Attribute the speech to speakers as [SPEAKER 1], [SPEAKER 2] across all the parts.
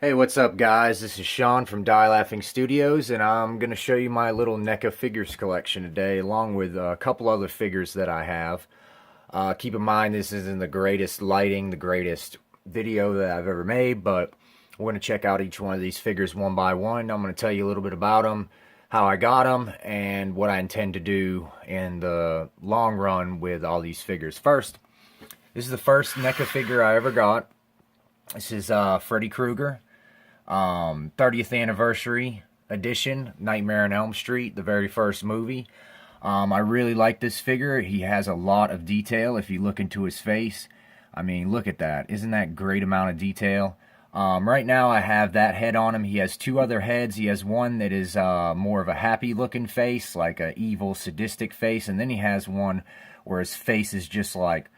[SPEAKER 1] Hey, what's up guys? This is Sean from Die Laughing Studios, and I'm going to show you my little NECA Figures collection today, along with a couple other figures that I have. Keep in mind this isn't the greatest lighting, the greatest video that I've ever made, but we're going to check out each one of these figures one by one. I'm going to tell you a little bit about them, how I got them, and what I intend to do in the long run with all these figures. First, this is the first NECA figure I ever got. This is Freddy Krueger. 30th anniversary edition, Nightmare on Elm Street, the very first movie. I really like this figure. He has a lot of detail. If you look into his face, I mean, look at that. Isn't that great amount of detail? Right now I have that head on him. He has two other heads. He has one that is more of a happy looking face, like a evil sadistic face, and then he has one where his face is just like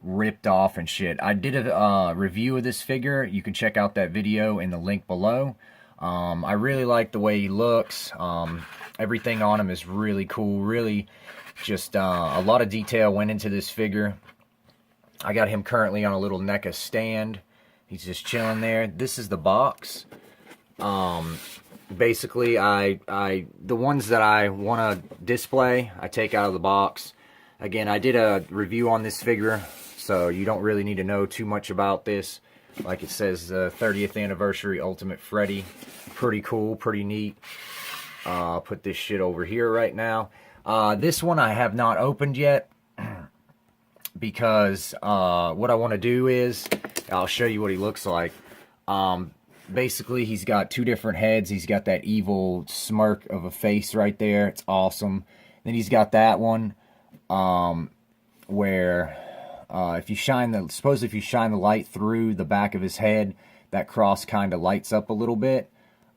[SPEAKER 1] ripped off and shit. I did a review of this figure. You can check out that video in the link below. I really like the way he looks. Everything on him is really cool. Really just a lot of detail went into this figure. I got him currently on a little NECA stand. He's just chilling there. This is the box. Basically, the ones that I want to display, I take out of the box. Again, I did a review on this figure, so you don't really need to know too much about this. Like it says, 30th anniversary Ultimate Freddy. Pretty cool, pretty neat. Put this shit over here right now. This one I have not opened yet, because what I want to do is, I'll show you what he looks like. Basically, he's got two different heads. He's got that evil smirk of a face right there. It's awesome. Then he's got that one, where if you shine the light through the back of his head, that cross kind of lights up a little bit.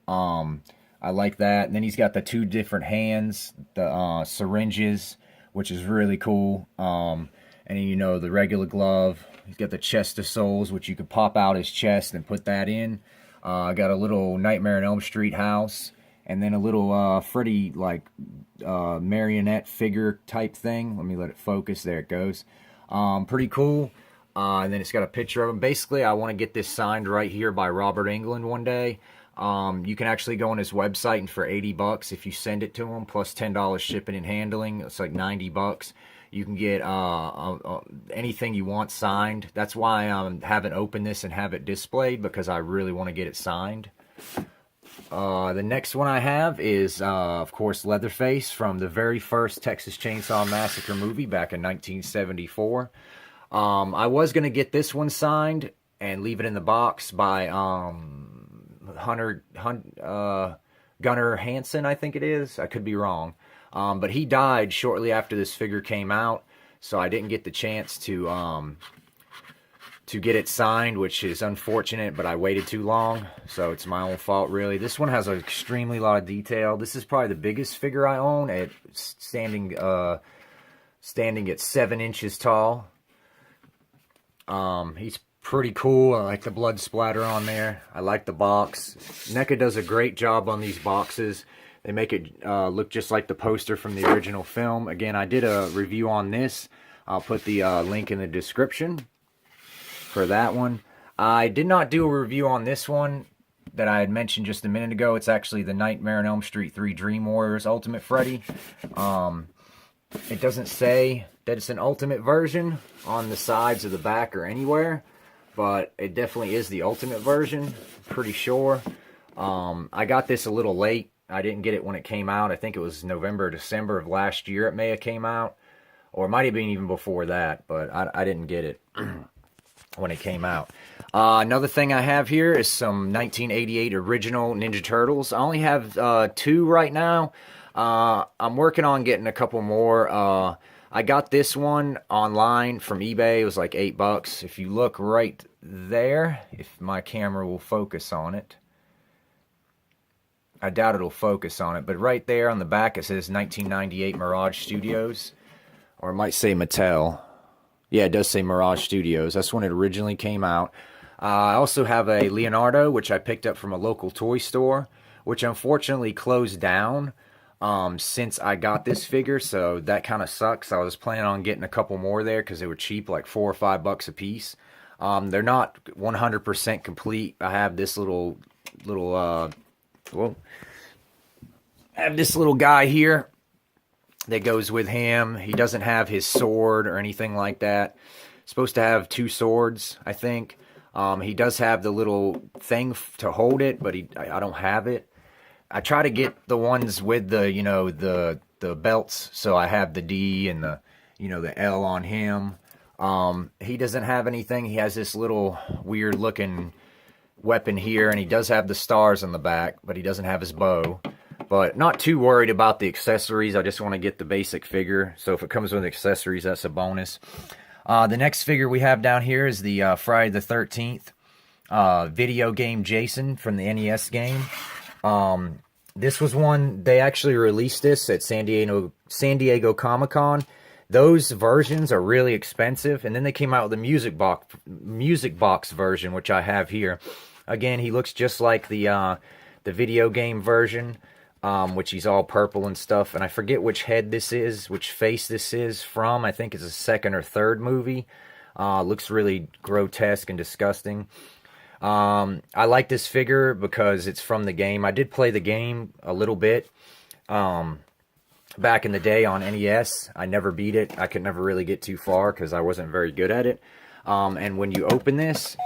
[SPEAKER 1] I like that. And then he's got the two different hands, the syringes, which is really cool. And then, you know, the regular glove. He's got the chest of souls, which you could pop out his chest and put that in. I got a little Nightmare on Elm Street house, and then a little Freddy like marionette figure type thing. Let me let it focus. There it goes. Pretty cool. And then it's got a picture of him. Basically, I want to get this signed right here by Robert Englund one day. You can actually go on his website, and for $80, if you send it to him, plus $10 shipping and handling, it's like $90. You can get anything you want signed. That's why I haven't opened this and have it displayed, because I really want to get it signed. The next one I have is, of course, Leatherface from the very first Texas Chainsaw Massacre movie back in 1974. I was going to get this one signed and leave it in the box by Gunnar Hansen, I think it is. I could be wrong. But he died shortly after this figure came out, so I didn't get the chance to get it signed, which is unfortunate, but I waited too long, so it's my own fault, really. This one has an extremely lot of detail. This is probably the biggest figure I own, at standing at 7 inches tall. He's pretty cool. I like the blood splatter on there. I like the box. NECA does a great job on these boxes. They make it look just like the poster from the original film. Again, I did a review on this. I'll put the link in the description for that one. I did not do a review on this one that I had mentioned just a minute ago. It's actually the Nightmare on Elm Street 3 Dream Warriors Ultimate Freddy. It doesn't say that it's an ultimate version on the sides of the back or anywhere, but it definitely is the ultimate version, pretty sure. I got this a little late. I didn't get it when it came out. I think it was November or December of last year it may have came out. Or it might have been even before that, but I didn't get it when it came out. Another thing I have here is some 1988 original Ninja Turtles. I only have 2 right now. I'm working on getting a couple more. I got this one online from eBay. It was like $8. If you look right there, if my camera will focus on it. I doubt it'll focus on it, but right there on the back it says 1998 Mirage Studios. Or it might say Mattel. Yeah, it does say Mirage Studios. That's when it originally came out. I also have a Leonardo, which I picked up from a local toy store, which unfortunately closed down. since I got this figure, so that kind of sucks. I was planning on getting a couple more there because they were cheap, like $4 or $5 a piece. They're not 100% complete. I have this little I have this little guy here that goes with him. He doesn't have his sword or anything like that. Supposed to have 2 swords, I think. He does have the little thing to hold it, but I don't have it. I try to get the ones with the, the belts, so I have the D and the, the L on him. He doesn't have anything. He has this little weird looking weapon here, and he does have the stars on the back, but he doesn't have his bow. But not too worried about the accessories. I just want to get the basic figure. So if it comes with accessories, that's a bonus. The next figure we have down here is the Friday the 13th video game Jason from the NES game. This was one, they actually released this at San Diego Comic-Con. Those versions are really expensive, and then they came out with a music box version, which I have here. Again, he looks just like the video game version, which he's all purple and stuff, and I forget which head this is, which face this is from. I think it's a second or third movie. Looks really grotesque and disgusting. I like this figure because it's from the game. I did play the game a little bit back in the day on NES. I never beat it. I could never really get too far because I wasn't very good at it. And when you open this,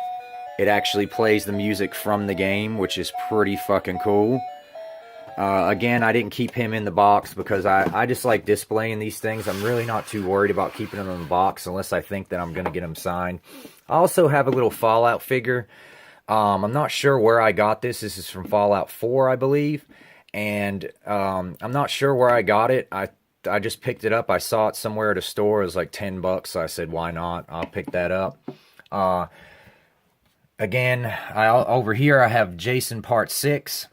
[SPEAKER 1] it actually plays the music from the game, which is pretty fucking cool. Again, I didn't keep him in the box because I just like displaying these things. I'm really not too worried about keeping them in the box unless I think that I'm going to get them signed. I also have a little Fallout figure. I'm not sure where I got this. This is from Fallout 4, I believe. And I'm not sure where I got it. I just picked it up. I saw it somewhere at a store. It was like $10, so I said, why not? I'll pick that up. Again, over here I have Jason Part 6.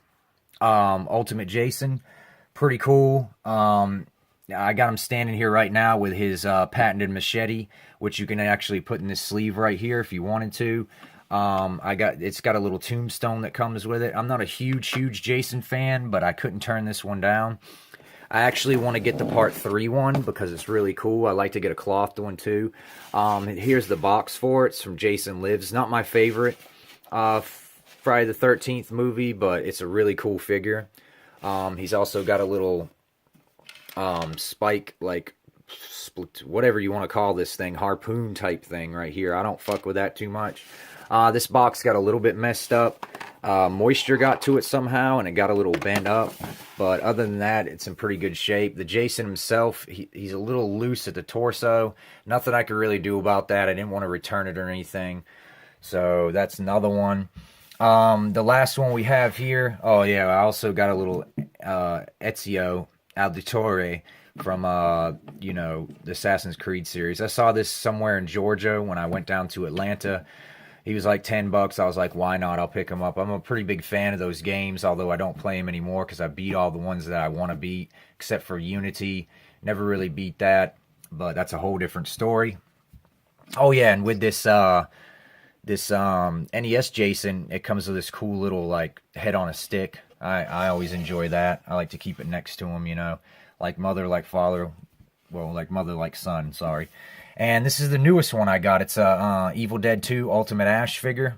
[SPEAKER 1] Ultimate Jason. Pretty cool. I got him standing here right now with his patented machete, which you can actually put in this sleeve right here if you wanted to. It's got a little tombstone that comes with it. I'm not a huge Jason fan, but I couldn't turn this one down. I actually want to get the Part 3 one because it's really cool. I like to get a cloth one too. Here's the box for it. It's from Jason Lives. Not my favorite Friday the 13th movie, but it's a really cool figure. He's also got a little spike, like whatever you want to call this thing, harpoon type thing right here. I don't fuck with that too much. This box got a little bit messed up. Moisture got to it somehow, and it got a little bent up. But other than that, it's in pretty good shape. The Jason himself, he's a little loose at the torso. Nothing I could really do about that. I didn't want to return it or anything. So that's another one. The last one we have here. Oh, yeah, I also got a little Ezio Auditore from, the Assassin's Creed series. I saw this somewhere in Georgia when I went down to Atlanta. He was like $10. I was like, why not? I'll pick him up. I'm a pretty big fan of those games, although I don't play them anymore because I beat all the ones that I want to beat, except for Unity. Never really beat that, but that's a whole different story. Oh, yeah, and with this NES Jason, it comes with this cool little, like, head on a stick. I always enjoy that. I like to keep it next to him, like mother, like father. Well, like mother, like son, sorry. And this is the newest one I got. It's a Evil Dead 2 Ultimate Ash figure.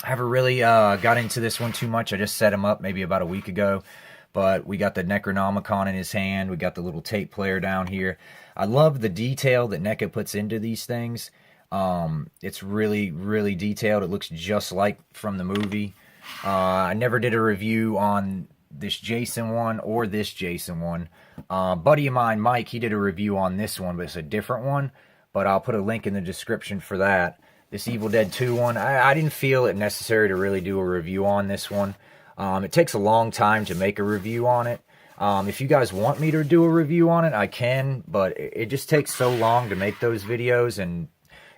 [SPEAKER 1] I haven't really got into this one too much. I just set him up maybe about a week ago. But we got the Necronomicon in his hand. We got the little tape player down here. I love the detail that NECA puts into these things. It's really, really detailed. It looks just like from the movie. I never did a review on this Jason one or this Jason one. Buddy of mine, Mike, he did a review on this one, but it's a different one. But I'll put a link in the description for that. This Evil Dead 2 one, I didn't feel it necessary to really do a review on this one. It takes a long time to make a review on it. If you guys want me to do a review on it, I can, but it just takes so long to make those videos, and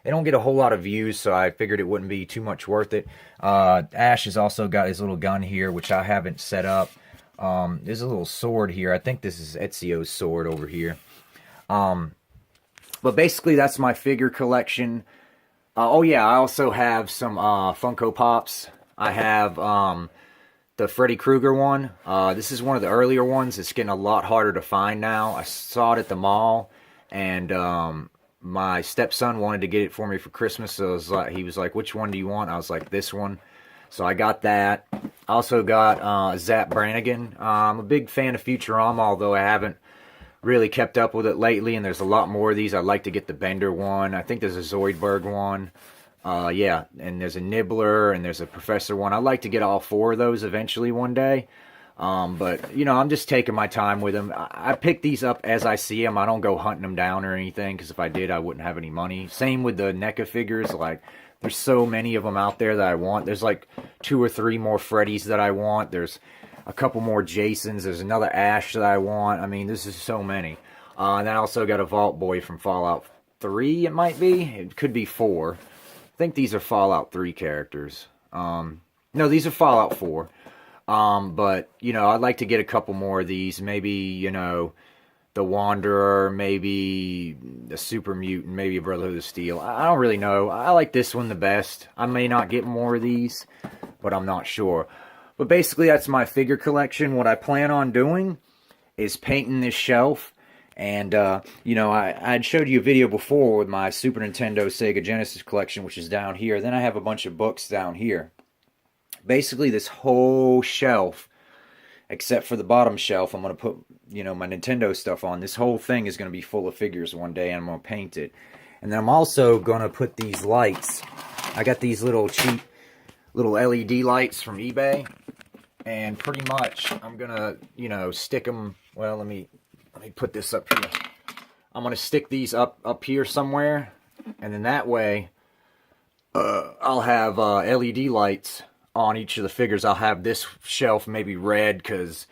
[SPEAKER 1] they don't get a whole lot of views, so I figured it wouldn't be too much worth it. Ash has also got his little gun here, which I haven't set up. There's a little sword here. I think this is Ezio's sword over here. But basically, that's my figure collection. Oh, yeah, I also have some Funko Pops. I have the Freddy Krueger one. This is one of the earlier ones. It's getting a lot harder to find now. I saw it at the mall, and my stepson wanted to get it for me for Christmas, so he was like, which one do you want? I was like, this one. So I got that. I also got Zap Brannigan. I'm a big fan of Futurama, although I haven't really kept up with it lately, and there's a lot more of these. I'd like to get the Bender one. I think there's a Zoidberg one. Yeah, and there's a Nibbler, and there's a Professor one. I'd like to get all 4 of those eventually one day. But, you know, I'm just taking my time with them. I pick these up as I see them. I don't go hunting them down or anything, because if I did, I wouldn't have any money. Same with the NECA figures. Like, there's so many of them out there that I want. There's like 2 or 3 more Freddys that I want. There's a couple more Jasons. There's another Ash that I want. I mean, this is so many. And I also got a Vault Boy from Fallout 3, it might be. It could be 4. I think these are Fallout 3 characters. No, these are Fallout 4. But, you know, I'd like to get a couple more of these. Maybe, you know, the Wanderer, maybe the Super Mutant, maybe a Brotherhood of Steel. I don't really know. I like this one the best. I may not get more of these, but I'm not sure. But basically, that's my figure collection. What I plan on doing is painting this shelf. And, you know, I had showed you a video before with my Super Nintendo, Sega Genesis collection, which is down here. Then I have a bunch of books down here. Basically, this whole shelf, except for the bottom shelf, I'm going to put, you know, my Nintendo stuff on. This whole thing is going to be full of figures one day, and I'm going to paint it. And then I'm also going to put these lights. I got these little cheap little LED lights from eBay. And pretty much, I'm going to, you know, stick them. Well, let me put this up here. I'm going to stick these up here somewhere. And then that way, I'll have LED lights on each of the figures. I'll have this shelf maybe red because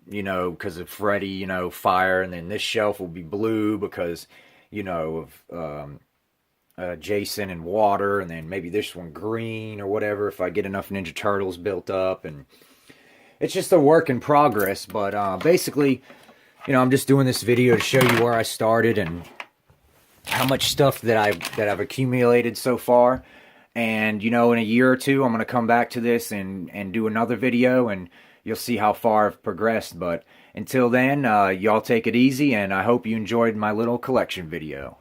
[SPEAKER 1] of Freddy, you know, fire. And then this shelf will be blue because, you know, of Jason and water. And then maybe this one green or whatever if I get enough Ninja Turtles built up. And it's just a work in progress. But basically, you know, I'm just doing this video to show you where I started and how much stuff that I've accumulated so far. And, you know, in a year or two, I'm going to come back to this and do another video, and you'll see how far I've progressed. But until then, y'all take it easy, and I hope you enjoyed my little collection video.